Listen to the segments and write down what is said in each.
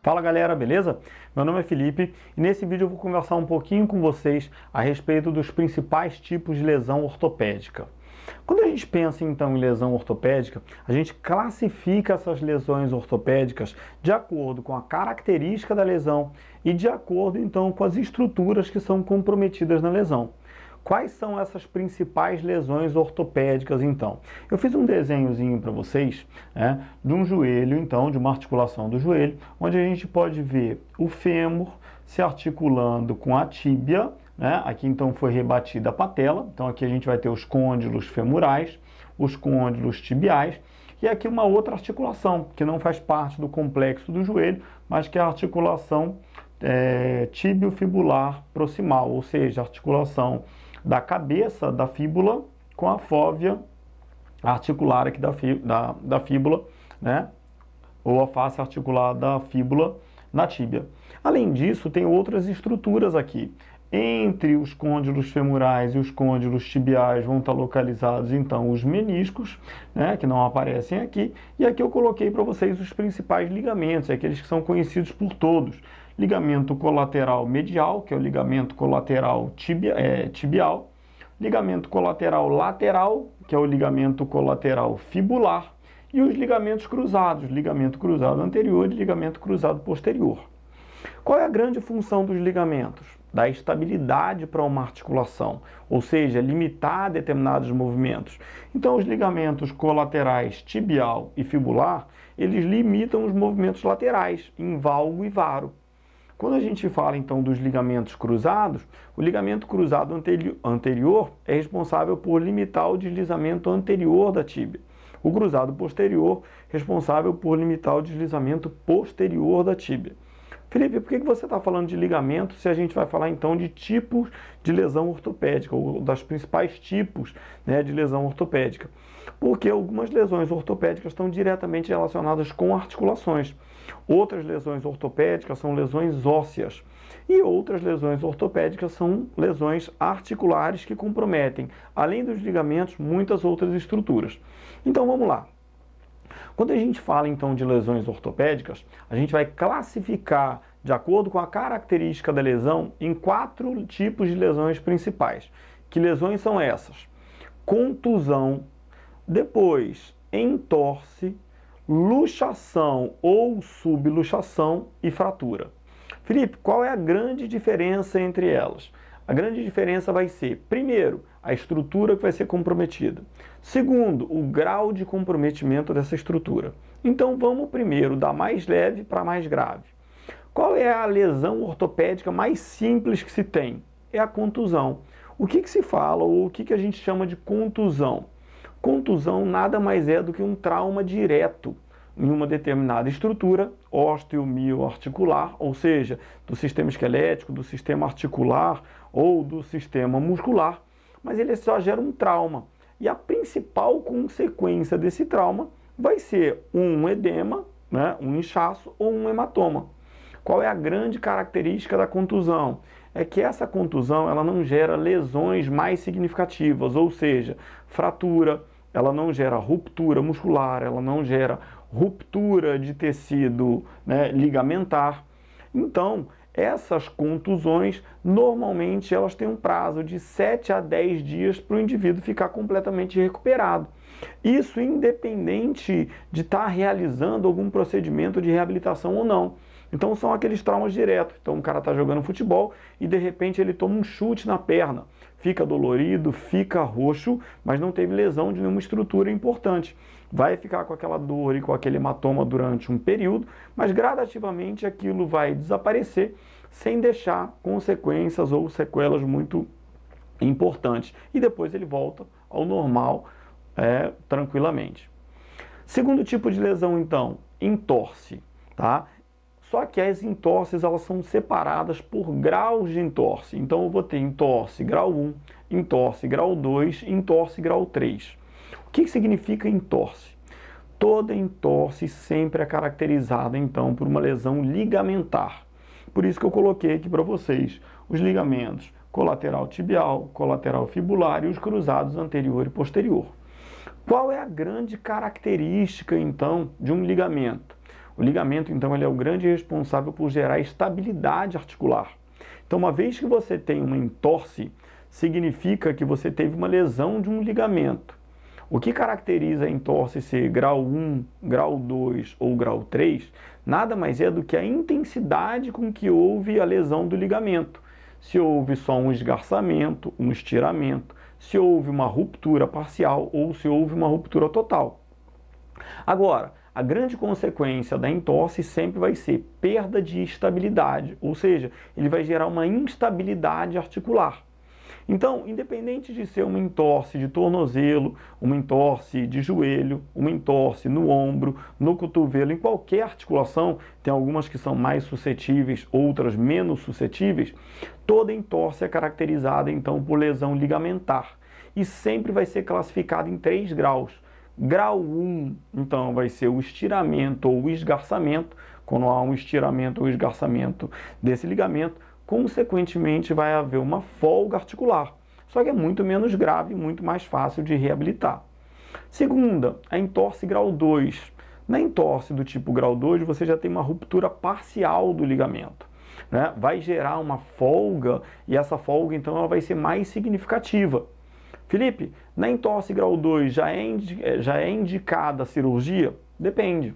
Fala galera, beleza? Meu nome é Felipe e nesse vídeo eu vou conversar um pouquinho com vocês a respeito dos principais tipos de lesão ortopédica. Quando a gente pensa então em lesão ortopédica, a gente classifica essas lesões ortopédicas de acordo com a característica da lesão e de acordo então com as estruturas que são comprometidas na lesão. Quais são essas principais lesões ortopédicas, então? Eu fiz um desenhozinho para vocês, de um joelho, então, de uma articulação do joelho, onde a gente pode ver o fêmur se articulando com a tíbia, Aqui, então, foi rebatida a patela. Então, aqui a gente vai ter os côndilos femorais, os côndilos tibiais, e aqui uma outra articulação, que não faz parte do complexo do joelho, mas que é a articulação tíbio-fibular proximal, ou seja, a articulação da cabeça da fíbula com a fóvea articular aqui da fíbula, ou a face articular da fíbula na tíbia. Além disso, tem outras estruturas aqui. Entre os côndilos femorais e os côndilos tibiais vão estar localizados, então, os meniscos, que não aparecem aqui. E aqui eu coloquei para vocês os principais ligamentos, aqueles que são conhecidos por todos. Ligamento colateral medial, que é o ligamento colateral tibial. Ligamento colateral lateral, que é o ligamento colateral fibular. E os ligamentos cruzados, ligamento cruzado anterior e ligamento cruzado posterior. Qual é a grande função dos ligamentos? Dar estabilidade para uma articulação, ou seja, limitar determinados movimentos. Então, os ligamentos colaterais tibial e fibular, eles limitam os movimentos laterais, em valgo e varo. Quando a gente fala, então, dos ligamentos cruzados, o ligamento cruzado anterior é responsável por limitar o deslizamento anterior da tíbia. O cruzado posterior, responsável por limitar o deslizamento posterior da tíbia. Felipe, por que você está falando de ligamento se a gente vai falar então de tipos de lesão ortopédica, ou das principais tipos de lesão ortopédica? Porque algumas lesões ortopédicas estão diretamente relacionadas com articulações. Outras lesões ortopédicas são lesões ósseas. E outras lesões ortopédicas são lesões articulares que comprometem, além dos ligamentos, muitas outras estruturas. Então vamos lá. Quando a gente fala então de lesões ortopédicas, a gente vai classificar, de acordo com a característica da lesão, em 4 tipos de lesões principais. Que lesões são essas? Contusão, depois entorse, luxação ou subluxação e fratura. Felipe, qual é a grande diferença entre elas? A grande diferença vai ser, primeiro, a estrutura que vai ser comprometida. Segundo, o grau de comprometimento dessa estrutura. Então vamos primeiro da mais leve para mais grave. Qual é a lesão ortopédica mais simples que se tem? É a contusão. O que se fala ou o que a gente chama de contusão? Contusão nada mais é do que um trauma direto em uma determinada estrutura osteomioarticular, ou seja, do sistema esquelético, do sistema articular ou do sistema muscular, mas ele só gera um trauma. E a principal consequência desse trauma vai ser um edema, um inchaço ou um hematoma. Qual é a grande característica da contusão? É que essa contusão ela não gera lesões mais significativas, ou seja, fratura, ela não gera ruptura muscular, ela não gera ruptura de tecido ligamentar. Então, essas contusões, normalmente, elas têm um prazo de 7 a 10 dias para o indivíduo ficar completamente recuperado. Isso independente de estar realizando algum procedimento de reabilitação ou não. Então, são aqueles traumas diretos. Então, o cara está jogando futebol e, de repente, ele toma um chute na perna. Fica dolorido, fica roxo, mas não teve lesão de nenhuma estrutura importante. Vai ficar com aquela dor e com aquele hematoma durante um período, mas gradativamente aquilo vai desaparecer sem deixar consequências ou sequelas muito importantes. E depois ele volta ao normal tranquilamente. Segundo tipo de lesão, então, entorse, tá? Só que as entorses elas são separadas por graus de entorse. Então eu vou ter entorse grau 1, entorse grau 2, entorse grau 3. O que significa entorse? Toda entorse sempre é caracterizada então por uma lesão ligamentar. Por isso que eu coloquei aqui para vocês os ligamentos colateral tibial, colateral fibular e os cruzados anterior e posterior. Qual é a grande característica então de um ligamento? O ligamento, então, ele é o grande responsável por gerar estabilidade articular. Então, uma vez que você tem uma entorse, significa que você teve uma lesão de um ligamento. O que caracteriza a entorse ser grau 1, grau 2 ou grau 3, nada mais é do que a intensidade com que houve a lesão do ligamento. Se houve só um esgarçamento, um estiramento, se houve uma ruptura parcial ou se houve uma ruptura total. Agora, a grande consequência da entorse sempre vai ser perda de estabilidade, ou seja, ele vai gerar uma instabilidade articular. Então, independente de ser uma entorse de tornozelo, uma entorse de joelho, uma entorse no ombro, no cotovelo, em qualquer articulação, tem algumas que são mais suscetíveis, outras menos suscetíveis, toda entorse é caracterizada então por lesão ligamentar e sempre vai ser classificada em 3 graus. Grau 1, então, vai ser o estiramento ou o esgarçamento. Quando há um estiramento ou esgarçamento desse ligamento, consequentemente vai haver uma folga articular. Só que é muito menos grave e muito mais fácil de reabilitar. Segunda, a entorse grau 2. Na entorse do tipo grau 2, você já tem uma ruptura parcial do ligamento, né? Vai gerar uma folga e essa folga, então, ela vai ser mais significativa. Felipe, na entorse grau 2 já é indicada a cirurgia? Depende.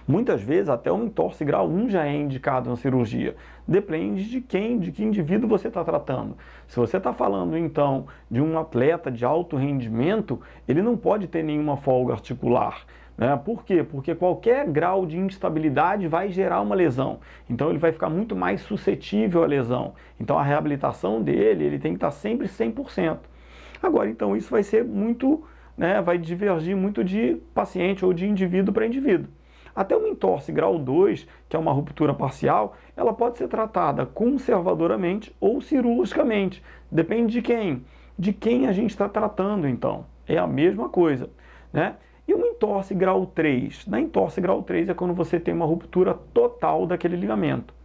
Muitas vezes até o entorse grau 1 já é indicado na cirurgia. Depende de que indivíduo você está tratando. Se você está falando então de um atleta de alto rendimento, ele não pode ter nenhuma folga articular. Né? Por quê? Porque qualquer grau de instabilidade vai gerar uma lesão. Então ele vai ficar muito mais suscetível à lesão. Então a reabilitação dele, ele tem que estar sempre 100%. Agora, então, isso vai ser muito, né, vai divergir muito de paciente ou de indivíduo para indivíduo. Até uma entorse grau 2, que é uma ruptura parcial, ela pode ser tratada conservadoramente ou cirurgicamente. Depende de quem? De quem a gente está tratando, então. É a mesma coisa, né? E uma entorse grau 3? Na entorse grau 3 é quando você tem uma ruptura total daquele ligamento.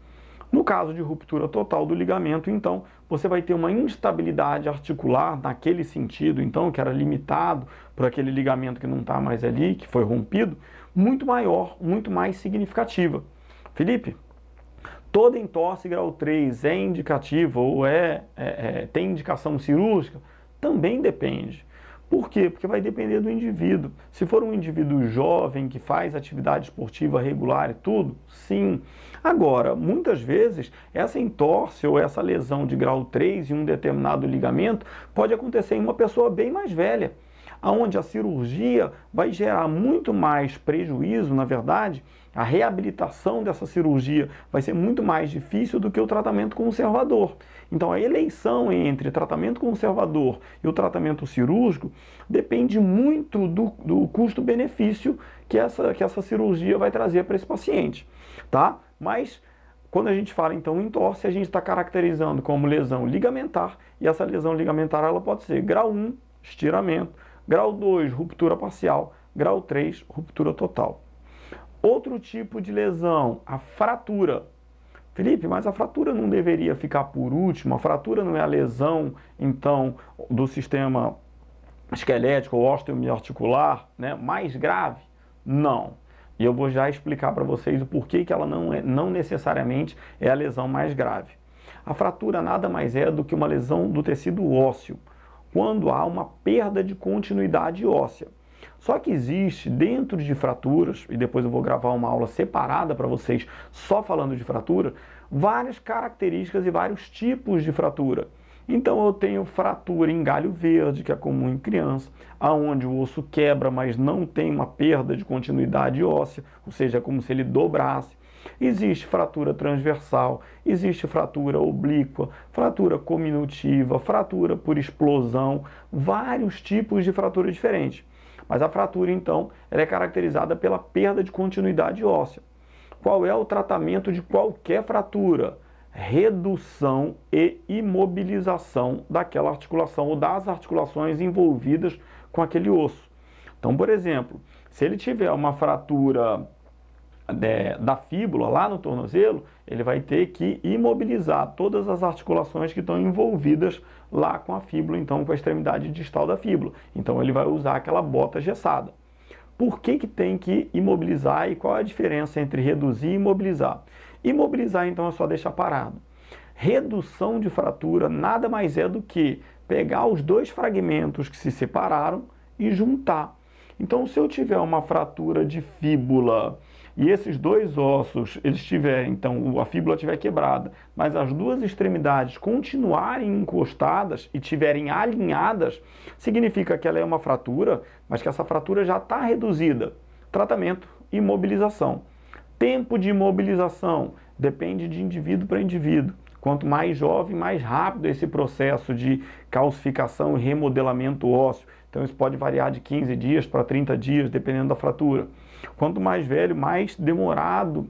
No caso de ruptura total do ligamento, então, você vai ter uma instabilidade articular naquele sentido, então, que era limitado por aquele ligamento que não está mais ali, que foi rompido, muito maior, muito mais significativa. Felipe, toda entorse grau 3 é indicativa ou tem indicação cirúrgica? Também depende. Por quê? Porque vai depender do indivíduo. Se for um indivíduo jovem que faz atividade esportiva regular e tudo, sim. Agora, muitas vezes, essa entorse ou essa lesão de grau 3 em um determinado ligamento pode acontecer em uma pessoa bem mais velha, onde a cirurgia vai gerar muito mais prejuízo, na verdade, a reabilitação dessa cirurgia vai ser muito mais difícil do que o tratamento conservador. Então, a eleição entre tratamento conservador e o tratamento cirúrgico depende muito do custo-benefício que essa cirurgia vai trazer para esse paciente, tá? Mas, quando a gente fala, então, em entorse, a gente está caracterizando como lesão ligamentar, e essa lesão ligamentar ela pode ser grau 1, estiramento, grau 2, ruptura parcial, grau 3, ruptura total. Outro tipo de lesão, a fratura. Felipe, mas a fratura não deveria ficar por último? A fratura não é a lesão, então, do sistema esquelético ou osteomiarticular, né, mais grave? Não. E eu vou já explicar para vocês o porquê que ela não necessariamente é a lesão mais grave. A fratura nada mais é do que uma lesão do tecido ósseo, quando há uma perda de continuidade óssea. Só que existe dentro de fraturas, e depois eu vou gravar uma aula separada para vocês só falando de fratura, várias características e vários tipos de fratura. Então eu tenho fratura em galho verde, que é comum em criança, aonde o osso quebra, mas não tem uma perda de continuidade óssea, ou seja, é como se ele dobrasse. Existe fratura transversal, existe fratura oblíqua, fratura cominutiva, fratura por explosão, vários tipos de fratura diferentes. Mas a fratura, então, ela é caracterizada pela perda de continuidade óssea. Qual é o tratamento de qualquer fratura? Redução e imobilização daquela articulação ou das articulações envolvidas com aquele osso. Então, por exemplo, se ele tiver uma fratura da fíbula lá no tornozelo, ele vai ter que imobilizar todas as articulações que estão envolvidas lá com a fíbula, então com a extremidade distal da fíbula. Então ele vai usar aquela bota gessada. Por que que tem que imobilizar e qual é a diferença entre reduzir e imobilizar? Imobilizar, então, é só deixar parado. Redução de fratura nada mais é do que pegar os dois fragmentos que se separaram e juntar. Então, se eu tiver uma fratura de fíbula e esses dois ossos, eles tiverem, então a fíbula estiver quebrada, mas as duas extremidades continuarem encostadas e estiverem alinhadas, significa que ela é uma fratura, mas que essa fratura já está reduzida. Tratamento, imobilização. Tempo de imobilização depende de indivíduo para indivíduo. Quanto mais jovem, mais rápido esse processo de calcificação e remodelamento ósseo. Então isso pode variar de 15 dias para 30 dias, dependendo da fratura. Quanto mais velho, mais demorado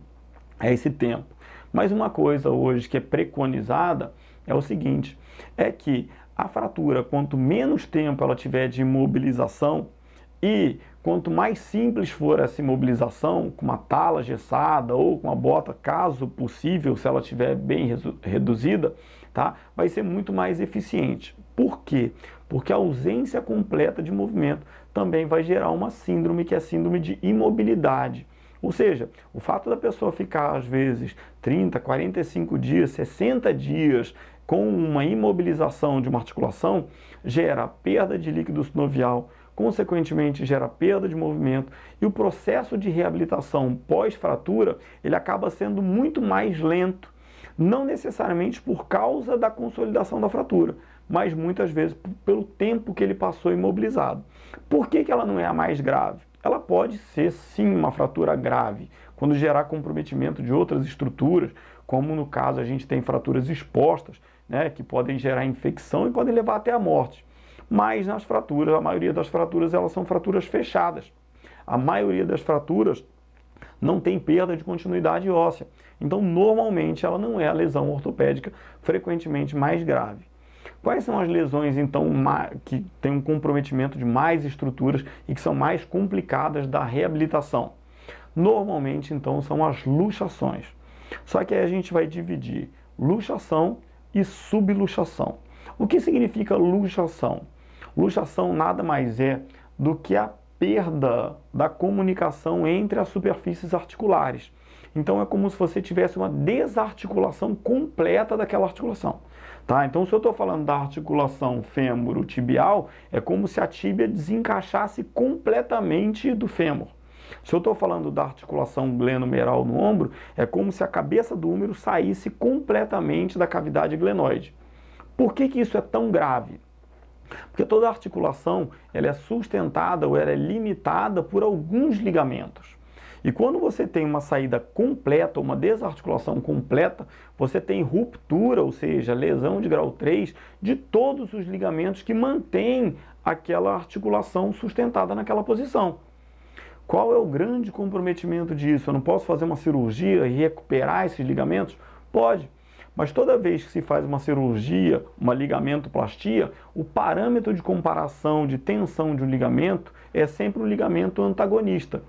é esse tempo. Mas uma coisa hoje que é preconizada é o seguinte, é que a fratura, quanto menos tempo ela tiver de imobilização e quanto mais simples for essa imobilização, com uma tala gessada ou com uma bota, caso possível, se ela estiver bem reduzida, tá? Vai ser muito mais eficiente. Por quê? Porque a ausência completa de movimento também vai gerar uma síndrome, que é a síndrome de imobilidade. Ou seja, o fato da pessoa ficar, às vezes, 30, 45 dias, 60 dias com uma imobilização de uma articulação, gera perda de líquido sinovial, consequentemente gera perda de movimento, e o processo de reabilitação pós-fratura, ele acaba sendo muito mais lento, não necessariamente por causa da consolidação da fratura, mas muitas vezes pelo tempo que ele passou imobilizado. Por que que ela não é a mais grave? Ela pode ser sim uma fratura grave, quando gerar comprometimento de outras estruturas, como no caso a gente tem fraturas expostas, né, que podem gerar infecção e podem levar até a morte. Mas nas fraturas, a maioria das fraturas, elas são fraturas fechadas. A maioria das fraturas não tem perda de continuidade óssea. Então, normalmente, ela não é a lesão ortopédica frequentemente mais grave. Quais são as lesões, então, que têm um comprometimento de mais estruturas e que são mais complicadas da reabilitação? Normalmente, então, são as luxações. Só que aí a gente vai dividir luxação e subluxação. O que significa luxação? Luxação nada mais é do que a perda da comunicação entre as superfícies articulares. Então é como se você tivesse uma desarticulação completa daquela articulação. Tá? Então se eu estou falando da articulação fêmuro-tibial, é como se a tíbia desencaixasse completamente do fêmur. Se eu estou falando da articulação glenomeral no ombro, é como se a cabeça do húmero saísse completamente da cavidade glenoide. Por que que isso é tão grave? Porque toda articulação ela é sustentada ou ela é limitada por alguns ligamentos. E quando você tem uma saída completa, uma desarticulação completa, você tem ruptura, ou seja, lesão de grau 3, de todos os ligamentos que mantêm aquela articulação sustentada naquela posição. Qual é o grande comprometimento disso? Eu não posso fazer uma cirurgia e recuperar esses ligamentos? Pode. Mas toda vez que se faz uma cirurgia, uma ligamentoplastia, o parâmetro de comparação de tensão de um ligamento é sempre um ligamento antagonista.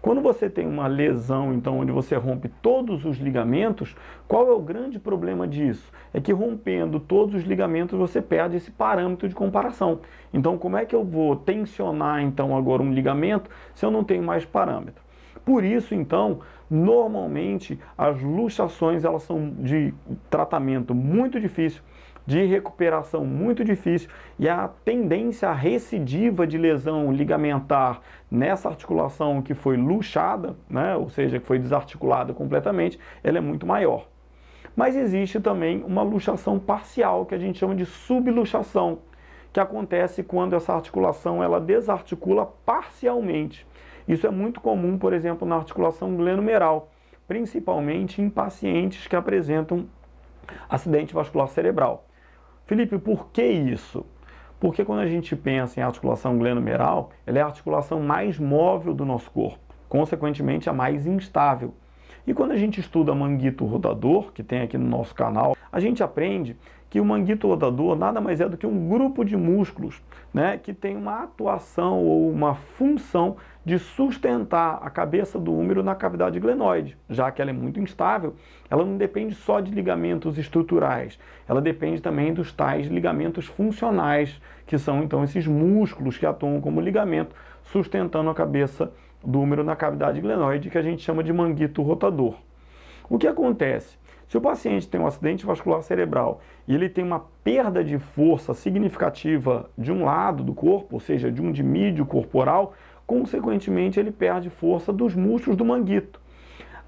Quando você tem uma lesão, então, onde você rompe todos os ligamentos, qual é o grande problema disso? É que rompendo todos os ligamentos você perde esse parâmetro de comparação. Então, como é que eu vou tensionar, então, agora um ligamento se eu não tenho mais parâmetro? Por isso, então, normalmente as luxações elas são de tratamento muito difícil, de recuperação muito difícil, e a tendência recidiva de lesão ligamentar nessa articulação que foi luxada, né, ou seja, que foi desarticulada completamente, ela é muito maior. Mas existe também uma luxação parcial, que a gente chama de subluxação, que acontece quando essa articulação ela desarticula parcialmente. Isso é muito comum, por exemplo, na articulação glenomeral, principalmente em pacientes que apresentam acidente vascular cerebral. Felipe, por que isso? Porque quando a gente pensa em articulação glenomeral, ela é a articulação mais móvel do nosso corpo, consequentemente a mais instável. E quando a gente estuda manguito rotador, que tem aqui no nosso canal, a gente aprende que o manguito rotador nada mais é do que um grupo de músculos, né, que tem uma atuação ou uma função de sustentar a cabeça do húmero na cavidade glenoide. Já que ela é muito instável, ela não depende só de ligamentos estruturais, ela depende também dos tais ligamentos funcionais, que são então esses músculos que atuam como ligamento, sustentando a cabeça do úmero na cavidade glenoide, que a gente chama de manguito rotador. O que acontece? Se o paciente tem um acidente vascular cerebral e ele tem uma perda de força significativa de um lado do corpo, ou seja, de um dimídio corporal, consequentemente ele perde força dos músculos do manguito.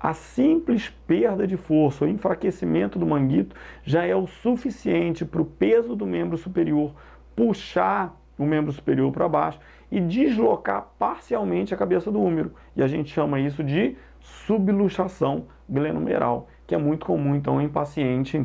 A simples perda de força ou enfraquecimento do manguito já é o suficiente para o peso do membro superior puxar o membro superior para baixo e deslocar parcialmente a cabeça do úmero. E a gente chama isso de subluxação glenomeral, que é muito comum então em paciente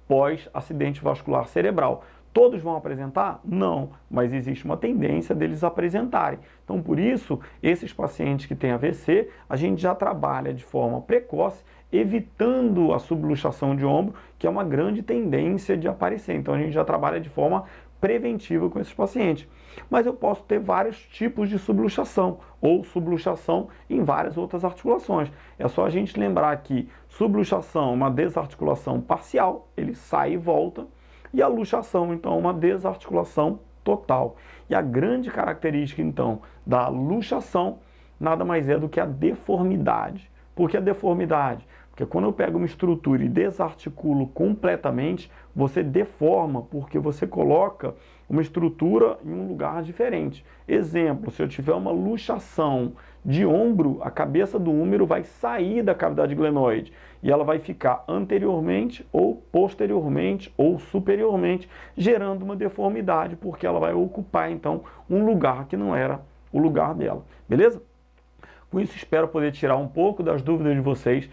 pós acidente vascular cerebral. Todos vão apresentar? Não, mas existe uma tendência deles apresentarem. Então, por isso, esses pacientes que têm AVC, a gente já trabalha de forma precoce, evitando a subluxação de ombro, que é uma grande tendência de aparecer. Então, a gente já trabalha de forma preventiva com esses pacientes. Mas eu posso ter vários tipos de subluxação, ou subluxação em várias outras articulações. É só a gente lembrar que subluxação é uma desarticulação parcial, ele sai e volta, e a luxação, então, é uma desarticulação total. E a grande característica, então, da luxação nada mais é do que a deformidade. Por que a deformidade? Porque quando eu pego uma estrutura e desarticulo completamente, você deforma, porque você coloca uma estrutura em um lugar diferente. Exemplo, se eu tiver uma luxação de ombro, a cabeça do úmero vai sair da cavidade glenoide e ela vai ficar anteriormente ou posteriormente ou superiormente, gerando uma deformidade, porque ela vai ocupar, então, um lugar que não era o lugar dela. Beleza? Com isso, espero poder tirar um pouco das dúvidas de vocês,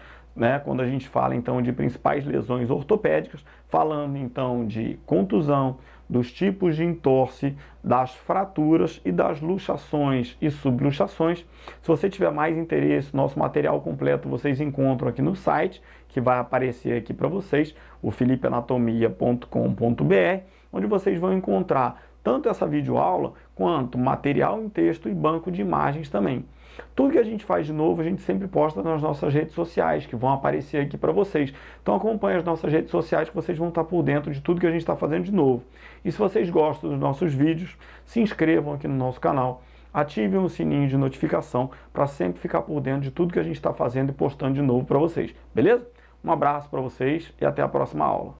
quando a gente fala então de principais lesões ortopédicas, falando então de contusão, dos tipos de entorse, das fraturas e das luxações e subluxações. Se você tiver mais interesse, nosso material completo vocês encontram aqui no site, que vai aparecer aqui para vocês, o felipeanatomia.com.br, onde vocês vão encontrar tanto essa videoaula quanto material em texto e banco de imagens também. Tudo que a gente faz de novo, a gente sempre posta nas nossas redes sociais, que vão aparecer aqui para vocês. Então acompanhe as nossas redes sociais que vocês vão estar por dentro de tudo que a gente está fazendo de novo. E se vocês gostam dos nossos vídeos, se inscrevam aqui no nosso canal, ativem o sininho de notificação para sempre ficar por dentro de tudo que a gente está fazendo e postando de novo para vocês. Beleza? Um abraço para vocês e até a próxima aula.